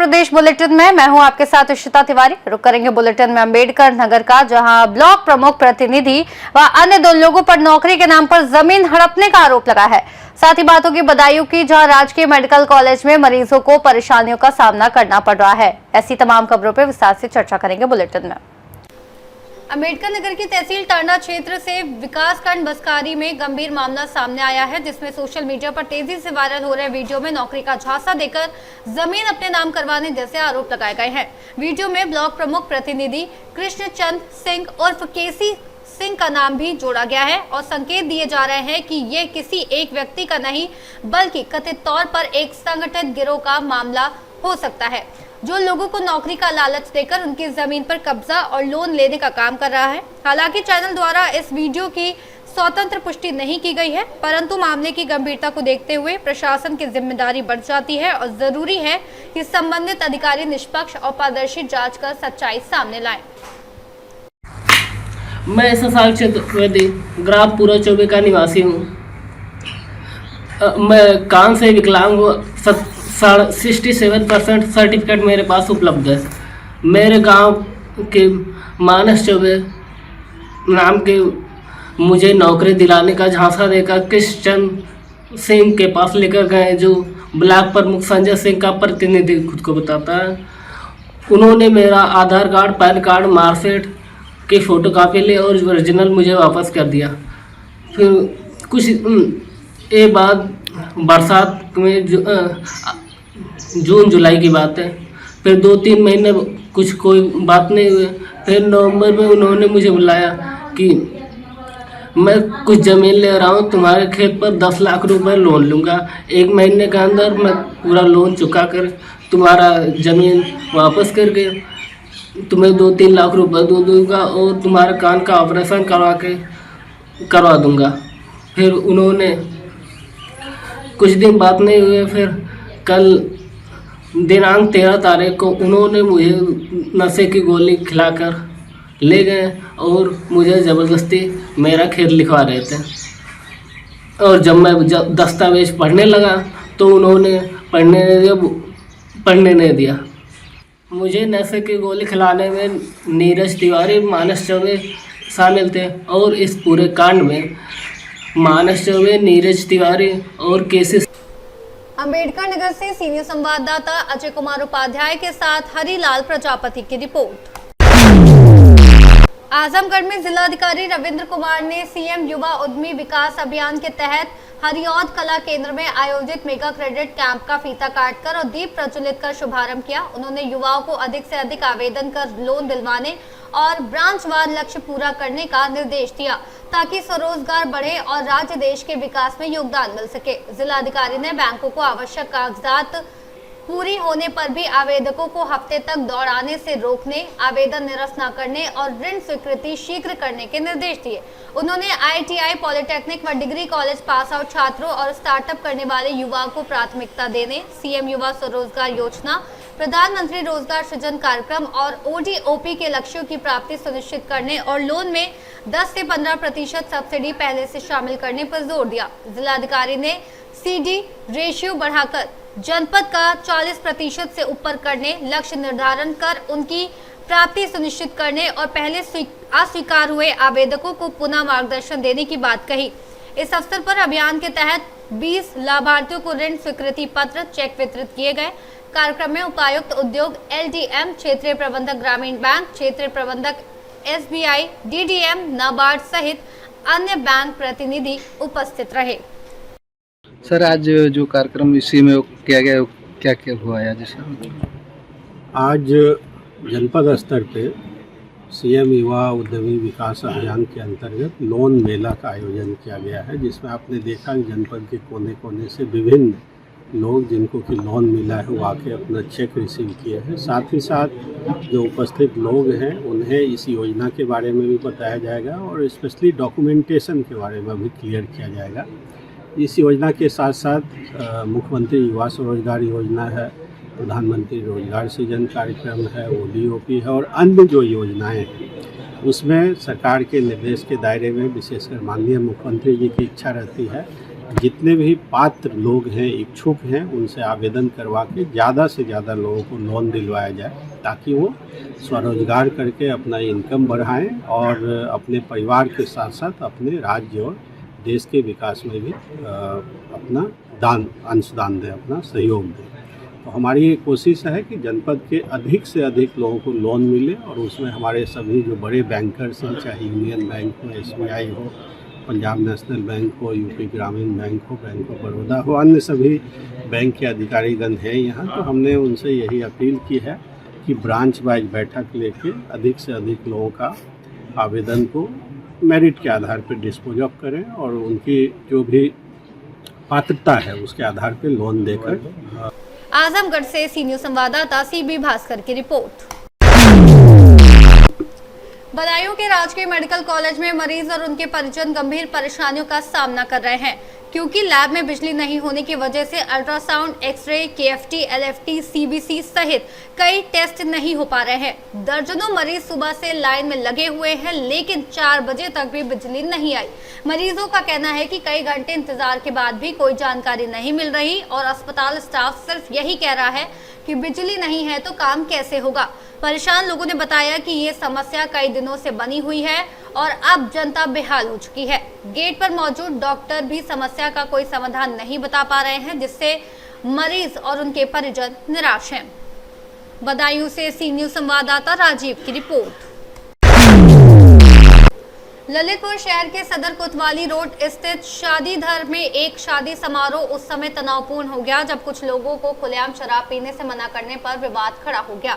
प्रदेश bulletin में मैं हूं आपके साथ इशिता तिवारी। रुक करेंगे बुलेटिन में अम्बेडकर नगर का, जहां ब्लॉक प्रमुख प्रतिनिधि व अन्य 2 लोगों पर नौकरी के नाम पर जमीन हड़पने का आरोप लगा है। साथ ही बातों की बदायूं की, जहां राजकीय मेडिकल कॉलेज में मरीजों को परेशानियों का सामना करना पड़ रहा है। ऐसी तमाम खबरों पर विस्तार से चर्चा करेंगे बुलेटिन में। अम्बेडकर नगर की तहसील टांडा क्षेत्र से विकासखंड बसकारी में गंभीर मामला सामने आया है, जिसमें सोशल मीडिया पर तेजी से वायरल हो रहे वीडियो में नौकरी का झांसा देकर जमीन अपने नाम करवाने जैसे आरोप लगाए गए हैं। वीडियो में ब्लॉक प्रमुख प्रतिनिधि कृष्णचंद सिंह उर्फ केसी सिंह का नाम भी जोड़ा गया है और संकेत दिए जा रहे हैं कि ये किसी एक व्यक्ति का नहीं बल्कि कथित तौर पर एक संगठित गिरोह का मामला हो सकता है, जो लोगों को नौकरी का लालच देकर उनकी जमीन पर कब्जा और लोन लेने का काम कर रहा है। हालांकि चैनल द्वारा इस वीडियो की स्वतंत्र पुष्टि नहीं की गई है, परंतु मामले की गंभीरता को देखते हुए प्रशासन की जिम्मेदारी बढ़ जाती है और जरूरी है कि संबंधित अधिकारी निष्पक्ष और पारदर्शी जांच कर सच्चाई सामने लाएं। मैं साल चतुर्वेदी ग्राम पूरा चौबे का निवासी हूँ। मैं कान से विकलांग हूँ। 67% सर्टिफिकेट मेरे पास उपलब्ध है। मेरे गांव के मानस चौबे नाम के मुझे नौकरी दिलाने का झांसा देकर कृष्णचंद सिंह के पास लेकर गए, जो ब्लॉक प्रमुख संजय सिंह का प्रतिनिधि खुद को बताता है। उन्होंने मेरा आधार कार्ड, पैन कार्ड, मार्कशीट की फोटोकॉपी ली और ओरिजिनल मुझे वापस कर दिया। फिर कुछ एक बाद बरसात में जून जुलाई की बात है, फिर 2-3 महीने कुछ कोई बात नहीं हुई। फिर नवंबर में उन्होंने मुझे बुलाया कि मैं कुछ ज़मीन ले रहा हूँ, तुम्हारे खेत पर 10 लाख रुपए लोन लूँगा। 1 महीने के अंदर मैं पूरा लोन चुका कर तुम्हारा ज़मीन वापस करके तुम्हें 2-3 लाख रुपए दूंगा और तुम्हारे कान का ऑपरेशन करवा दूँगा। फिर उन्होंने कुछ दिन बात नहीं हुए। फिर कल दिनांक 13 तारीख को उन्होंने मुझे नशे की गोली खिलाकर ले गए और मुझे ज़बरदस्ती मेरा खेत लिखवा रहे थे। और जब मैं दस्तावेज पढ़ने लगा तो उन्होंने पढ़ने नहीं दिया। मुझे नशे की गोली खिलाने में नीरज तिवारी, मानस चौबे शामिल थे और इस पूरे कांड में मानस चौबे, नीरज तिवारी और केसी। अम्बेडकर नगर से सीनियर संवाददाता अजय कुमार उपाध्याय के साथ हरिलाल प्रजापति की रिपोर्ट। आजमगढ़ में जिलाधिकारी रविंद्र कुमार ने सीएम युवा उद्यमी विकास अभियान के तहत हरिऔध कला केंद्र में आयोजित मेगा क्रेडिट कैंप का फीता काटकर और दीप प्रज्वलित कर शुभारंभ किया। उन्होंने युवाओं को अधिक से अधिक आवेदन कर लोन दिलवाने और ब्रांचवार लक्ष्य पूरा करने का निर्देश दिया, ताकि स्वरोजगार बढ़े और राज्य देश के विकास में योगदान मिल सके। जिलाधिकारी ने बैंकों को आवश्यक कागजात पूरी होने पर भी आवेदकों को हफ्ते तक दौड़ाने से रोकने, आवेदन निरस्त न करने और ऋण स्वीकृति शीघ्र करने के निर्देश दिए। उन्होंने IITI, पॉलिटेक्निक व डिग्री कॉलेज पास आउट छात्रों और स्टार्टअप करने वाले युवाओं को प्राथमिकता देने, सीएम युवा स्वरोजगार योजना, प्रधानमंत्री रोजगार सृजन कार्यक्रम और ODOP के लक्ष्यों की प्राप्ति सुनिश्चित करने और लोन में 10 से 15% सब्सिडी पहले से शामिल करने पर जोर दिया। जिलाधिकारी ने CD रेशियो बढ़ाकर जनपद का 40% से ऊपर करने, लक्ष्य निर्धारण कर उनकी प्राप्ति सुनिश्चित करने और पहले अस्वीकार हुए आवेदकों को पुनः मार्गदर्शन देने की बात कही। इस अवसर पर अभियान के तहत 20 लाभार्थियों को ऋण स्वीकृति पत्र, चेक वितरित किए गए। कार्यक्रम में उपायुक्त उद्योग LDM, क्षेत्रीय प्रबंधक ग्रामीण बैंक, क्षेत्रीय प्रबंधक SBI, DDM, नाबार्ड सहित अन्य बैंक प्रतिनिधि उपस्थित रहे। सर, आज जो कार्यक्रम इसी में किया गया, क्या क्या हुआ है आज जनपद स्तर पे सीएम युवा उद्यमी विकास अभियान के अंतर्गत लोन मेला का आयोजन किया गया है, जिसमें आपने देखा कि जनपद के कोने कोने से विभिन्न लोग जिनको कि लोन मिला है वो आके अपना चेक रिसीव किए हैं। साथ ही साथ जो उपस्थित लोग हैं उन्हें इस योजना के बारे में भी बताया जाएगा और स्पेशली डॉक्यूमेंटेशन के बारे में भी क्लियर किया जाएगा। इस योजना के साथ साथ मुख्यमंत्री युवा स्वरोजगार योजना है, प्रधानमंत्री रोजगार सृजन कार्यक्रम है, ODOP है और अन्य जो योजनाएं हैं उसमें सरकार के निर्देश के दायरे में विशेषकर माननीय मुख्यमंत्री जी की इच्छा रहती है जितने भी पात्र लोग हैं, इच्छुक हैं, उनसे आवेदन करवा के ज़्यादा से ज़्यादा लोगों को लोन दिलवाया जाए ताकि वो स्वरोजगार करके अपना इनकम बढ़ाएं और अपने परिवार के साथ साथ अपने राज्य और देश के विकास में भी अपना अंशदान दें, अपना सहयोग दें। तो हमारी ये कोशिश है कि जनपद के अधिक से अधिक लोगों को लोन मिले और उसमें हमारे सभी जो बड़े बैंकर्स हैं, चाहे यूनियन बैंक हो, SBI हो, पंजाब नेशनल बैंक हो, यूपी ग्रामीण बैंक हो, बैंक ऑफ बड़ौदा हो, अन्य सभी बैंक के अधिकारीगण हैं यहाँ। तो हमने उनसे यही अपील की है कि ब्रांच वाइज बैठक लेके अधिक से अधिक लोगों का आवेदन को मेरिट के आधार पर डिस्पोज ऑफ करें और उनकी जो भी पात्रता है उसके आधार पर लोन देकर। आजमगढ़ से सीनियर संवाददाता CB भास्कर की रिपोर्ट। बदायूं के राजकीय मेडिकल कॉलेज में मरीज और उनके परिजन गंभीर परेशानियों का सामना कर रहे हैं क्योंकि लैब में बिजली नहीं होने की वजह से ultrasound, x ray, KFT, LFT, CBC सहित कई टेस्ट नहीं हो पा रहे हैं। दर्जनों मरीज सुबह से लाइन में लगे हुए हैं लेकिन 4 बजे तक भी बिजली नहीं आई। मरीजों का कहना है कि कई घंटे इंतजार के बाद भी कोई जानकारी नहीं मिल रही और अस्पताल स्टाफ सिर्फ यही कह रहा है कि बिजली नहीं है तो काम कैसे होगा। परेशान लोगों ने बताया कि ये समस्या कई दिनों से बनी हुई है और अब जनता बेहाल हो चुकी है। गेट पर मौजूद डॉक्टर भी समस्या का कोई समाधान नहीं बता पा रहे हैं जिससे मरीज और उनके परिजन निराश हैं। बदायूं से सीनियर संवाददाता राजीव की रिपोर्ट। ललितपुर शहर के सदर कोतवाली रोड स्थित शादीधर में एक शादी समारोह उस समय तनावपूर्ण हो गया जब कुछ लोगों को खुलेआम शराब पीने से मना करने पर विवाद खड़ा हो गया।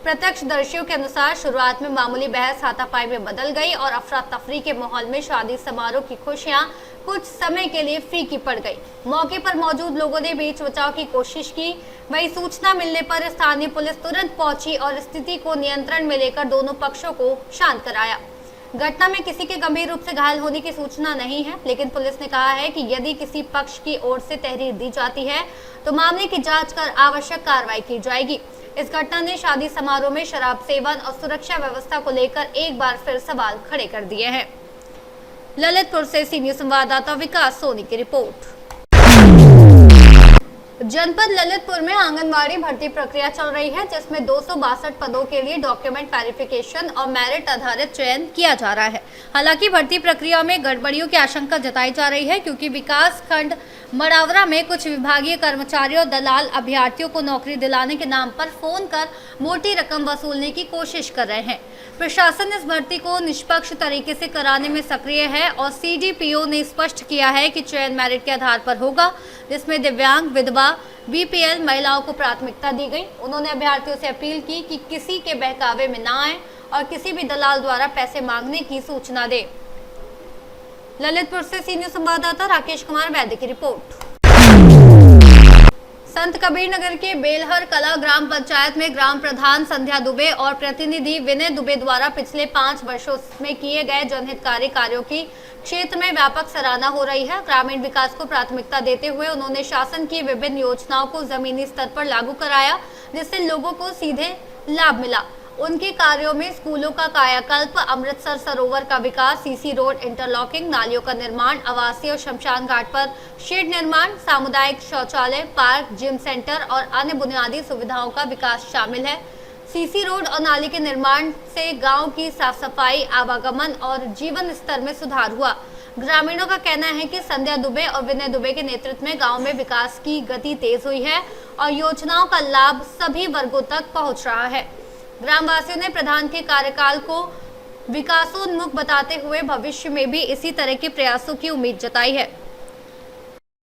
प्रत्यक्षदर्शियों के अनुसार शुरुआत में मामूली बहस हाथापाई में बदल गई और अफरा तफरी के माहौल में शादी समारोह की खुशियां कुछ समय के लिए फीकी पड़ गई। मौके पर मौजूद लोगों ने बीच बचाव की कोशिश की। वहीं सूचना मिलने पर स्थानीय पुलिस तुरंत पहुंची और स्थिति को नियंत्रण में लेकर दोनों पक्षों को शांत कराया। घटना में किसी के गंभीर रूप से घायल होने की सूचना नहीं है लेकिन पुलिस ने कहा है कि यदि किसी पक्ष की ओर से तहरीर दी जाती है तो मामले की जांच कर आवश्यक कार्रवाई की जाएगी। इस घटना ने शादी समारोह में शराब सेवन और सुरक्षा व्यवस्था को लेकर एक बार फिर सवाल खड़े कर दिए हैं। ललितपुर से सीनियर संवाददाता विकास सोनी की रिपोर्ट। जनपद ललितपुर में आंगनवाड़ी भर्ती प्रक्रिया चल रही है जिसमें 262 पदों के लिए डॉक्यूमेंट वेरिफिकेशन और मेरिट आधारित चयन किया जा रहा है। हालांकि भर्ती प्रक्रिया में गड़बड़ियों की आशंका जताई जा रही है क्योंकि विकास खंड मड़ावरा में कुछ विभागीय कर्मचारियों दलाल अभ्यर्थियों को नौकरी दिलाने के नाम पर फोन कर मोटी रकम वसूलने की कोशिश कर रहे हैं। प्रशासन इस भर्ती को निष्पक्ष तरीके से कराने में सक्रिय है और CDPO ने स्पष्ट किया है कि चयन मेरिट के आधार पर होगा जिसमें दिव्यांग, विधवा, BPL महिलाओं को प्राथमिकता दी गई। उन्होंने अभ्यर्थियों से अपील की कि किसी के बहकावे में ना आए और किसी भी दलाल द्वारा पैसे मांगने की सूचना दे। ललितपुर से सीनियर संवाददाता राकेश कुमार वैद्य की रिपोर्ट। संत कबीर नगर के बेलहर कला ग्राम पंचायत में ग्राम प्रधान संध्या दुबे और प्रतिनिधि विनय दुबे द्वारा पिछले 5 वर्षों में किए गए जनहितकारी कार्यों की क्षेत्र में व्यापक सराहना हो रही है। ग्रामीण विकास को प्राथमिकता देते हुए उन्होंने शासन की विभिन्न योजनाओं को जमीनी स्तर पर लागू कराया जिससे लोगों को सीधे लाभ मिला। उनके कार्यों में स्कूलों का कायाकल्प, अमृतसर सरोवर का विकास, CC रोड इंटरलॉकिंग, नालियों का निर्माण, आवासीय और शमशान घाट पर शेड निर्माण, सामुदायिक शौचालय, पार्क, जिम सेंटर और अन्य बुनियादी सुविधाओं का विकास शामिल है। CC रोड और नाली के निर्माण से गांव की साफ सफाई, आवागमन और जीवन स्तर में सुधार हुआ। ग्रामीणों का कहना है कि संध्या दुबे और विनय दुबे के नेतृत्व में गांव में विकास की गति तेज हुई है और योजनाओं का लाभ सभी वर्गों तक पहुंच रहा है। ग्रामवासियों ने प्रधान के कार्यकाल को विकासोन्मुख बताते हुए भविष्य में भी इसी तरह के प्रयासों की उम्मीद जताई है।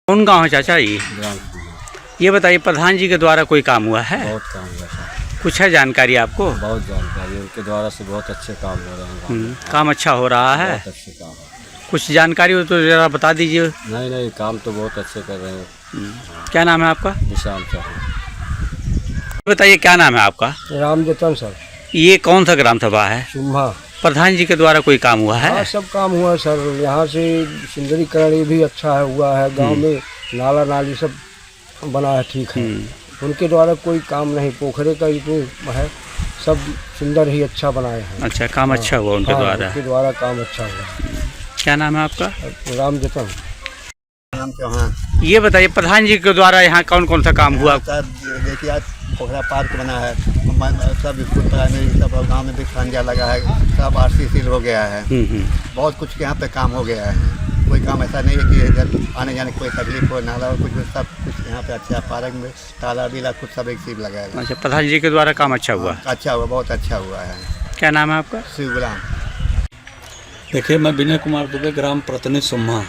कौन गाँव है चाचा ये बताइए, प्रधान जी के द्वारा कोई काम हुआ है? बहुत काम हुआ सर। कुछ है जानकारी आपको? बहुत जानकारी, उनके द्वारा से बहुत अच्छे काम हो रहे हैं। काम अच्छा हो रहा है? बहुत अच्छे काम है। कुछ जानकारी हो तो जरा बता दीजिए। नहीं काम तो बहुत अच्छे कर रहे हैं। क्या नाम है आपका? निशान सर। बताइए क्या नाम है आपका? राम जतन सर। ये कौन सा ग्राम सभा है? सुम्भा। प्रधान जी के द्वारा कोई काम हुआ है? हाँ, सब काम हुआ सर। यहाँ से सुंदरीकरण भी अच्छा हुआ है। गांव में नाला नाली सब बना है, ठीक है। उनके द्वारा कोई काम नहीं, पोखरे का इतनी है, सब सुंदर ही अच्छा बनाए हैं। अच्छा, काम अच्छा हुआ उनके द्वारा? उनके द्वारा काम अच्छा हुआ। क्या नाम है आपका? राम जतन। नाम चौहान। ये बताइए प्रधान जी के द्वारा यहाँ कौन कौन सा काम हुआ? सर देखिए आज पोखरा पार्क बना है, सब स्कूल प्राइमरी सब गांव में भी खंजा लगा है, सब आरसी सील हो गया है। बहुत कुछ यहाँ पे काम हो गया है। कोई काम ऐसा नहीं है कि इधर आने जाने की कोई तकलीफ हो, नाला हो, कुछ सब कुछ यहाँ पे अच्छा है। पार्क में ताला बीला कुछ सब एक सील लगा है। अच्छा, प्रधान जी के द्वारा काम अच्छा हुआ? अच्छा हुआ, बहुत अच्छा हुआ है। क्या नाम है आपका? शिव गुलाम। देखिए, मैं विनय कुमार दुबे, ग्राम प्रतिनिधि सुम्हा।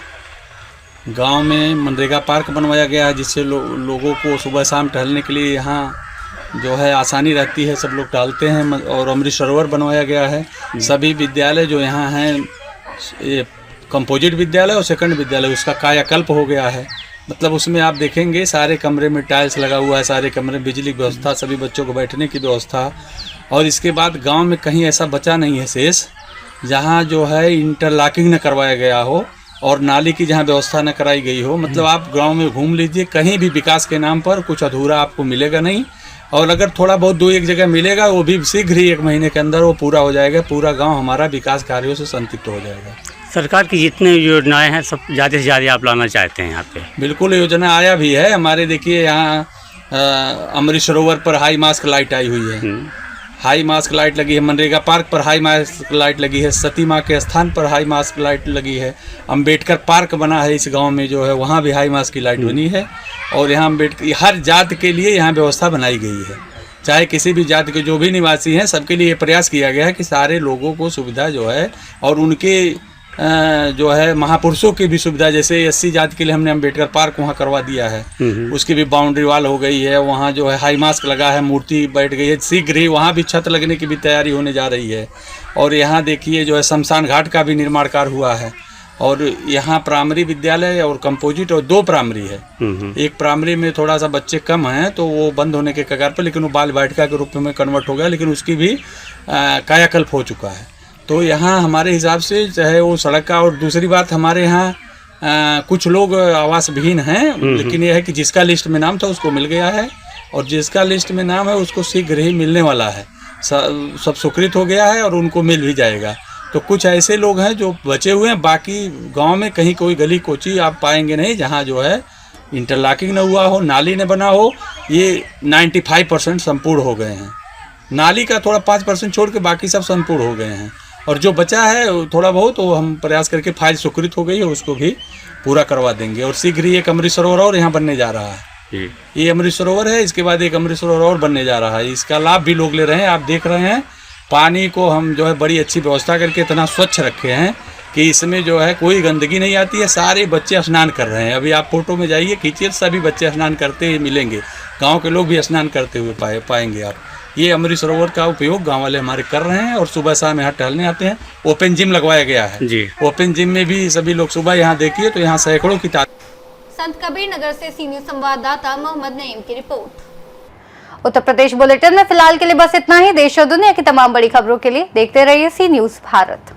गांव में मनरेगा पार्क बनवाया गया है, जिससे लोगों को सुबह शाम टहलने के लिए यहाँ जो है आसानी रहती है, सब लोग टहलते हैं। और अमृत सरोवर बनवाया गया है। सभी विद्यालय जो यहाँ हैं, ये कंपोजिट विद्यालय और सेकंड विद्यालय, उसका कायाकल्प हो गया है। मतलब उसमें आप देखेंगे सारे कमरे में टाइल्स लगा हुआ है, सारे कमरे में बिजली की व्यवस्था, सभी बच्चों को बैठने की व्यवस्था। और इसके बाद गाँव में कहीं ऐसा बचा नहीं है शेष जहाँ जो है इंटरलॉकिंग न करवाया गया हो और नाली की जहाँ व्यवस्था न कराई गई हो। मतलब आप गांव में घूम लीजिए, कहीं भी विकास के नाम पर कुछ अधूरा आपको मिलेगा नहीं। और अगर थोड़ा बहुत दो एक जगह मिलेगा, वो भी शीघ्र ही 1 महीने के अंदर वो पूरा हो जाएगा। पूरा गांव हमारा विकास कार्यों से संतृप्त हो जाएगा। सरकार की जितनी योजनाएं हैं सब ज़्यादा से ज़्यादा आप लाना चाहते हैं यहाँ पे? बिल्कुल, योजना आया भी है हमारे। देखिए यहाँ अमृत सरोवर पर हाई मास्क लाइट आई हुई है, हाई मास्क लाइट लगी है। मनरेगा पार्क पर हाई मास्क लाइट लगी है। सती माँ के स्थान पर हाई मास्क लाइट लगी है। अम्बेडकर पार्क बना है इस गांव में जो है, वहाँ भी हाई मास्क की लाइट बनी है। और यहाँ अम्बेडकर हर जात के लिए यहाँ व्यवस्था बनाई गई है। चाहे किसी भी जात के जो भी निवासी हैं, सबके लिए प्रयास किया गया है कि सारे लोगों को सुविधा जो है, और उनके जो है महापुरुषों की भी सुविधा, जैसे SC जाति के लिए हमने अम्बेडकर पार्क वहाँ करवा दिया है। उसकी भी बाउंड्री वाल हो गई है। वहाँ जो है हाई मास्क लगा है, मूर्ति बैठ गई है। शीघ्र ही वहाँ भी छत लगने की भी तैयारी होने जा रही है। और यहाँ देखिए जो है शमशान घाट का भी निर्माण कार्य हुआ है। और यहाँ प्राइमरी विद्यालय और कंपोजिट और 2 प्राइमरी है। एक प्राइमरी में थोड़ा सा बच्चे कम हैं तो वो बंद होने के कगार पर, लेकिन वो बाल वाटिका के रूप में कन्वर्ट हो गया, लेकिन उसकी भी कायाकल्प हो चुका है। तो यहाँ हमारे हिसाब से चाहे वो सड़क का, और दूसरी बात हमारे यहाँ कुछ लोग आवास विहीन हैं, लेकिन यह है कि जिसका लिस्ट में नाम था उसको मिल गया है, और जिसका लिस्ट में नाम है उसको शीघ्र ही मिलने वाला है। सब स्वीकृत हो गया है और उनको मिल भी जाएगा। तो कुछ ऐसे लोग हैं जो बचे हुए हैं। बाकी गांव में कहीं कोई गली कोची आप पाएंगे नहीं जहां जो है इंटरलॉकिंग न हुआ हो, नाली न बना हो। ये 95% संपूर्ण हो गए हैं। नाली का थोड़ा 5% छोड़ के बाकी सब संपूर्ण हो गए हैं। और जो बचा है थोड़ा बहुत, वो हम प्रयास करके फाइल स्वीकृत हो गई है, उसको भी पूरा करवा देंगे। और शीघ्र ही एक अमृत सरोवर और यहाँ बनने जा रहा है। ये अमृत सरोवर है, इसके बाद एक अमृत सरोवर और बनने जा रहा है। इसका लाभ भी लोग ले रहे हैं। आप देख रहे हैं पानी को हम जो है बड़ी अच्छी व्यवस्था करके इतना स्वच्छ रखे हैं कि इसमें जो है कोई गंदगी नहीं आती है। सारे बच्चे स्नान कर रहे हैं। अभी आप फोटो में जाइए, खींचिए, सभी बच्चे स्नान करते हुए मिलेंगे। गांव के लोग भी स्नान करते हुए पाएंगे आप। ये अमृत सरोवर का उपयोग गांव वाले हमारे कर रहे हैं और सुबह शाम यहाँ टहलने आते हैं। ओपन जिम लगवाया गया है जी। ओपन जिम में भी सभी लोग सुबह यहाँ देखिए तो यहाँ सैकड़ों की संत कबीर नगर से सीनियर संवाददाता मोहम्मद नईम की रिपोर्ट। उत्तर प्रदेश बुलेटिन में फिलहाल के लिए बस इतना ही। देश और दुनिया की तमाम बड़ी खबरों के लिए देखते रहिए सी न्यूज़ भारत।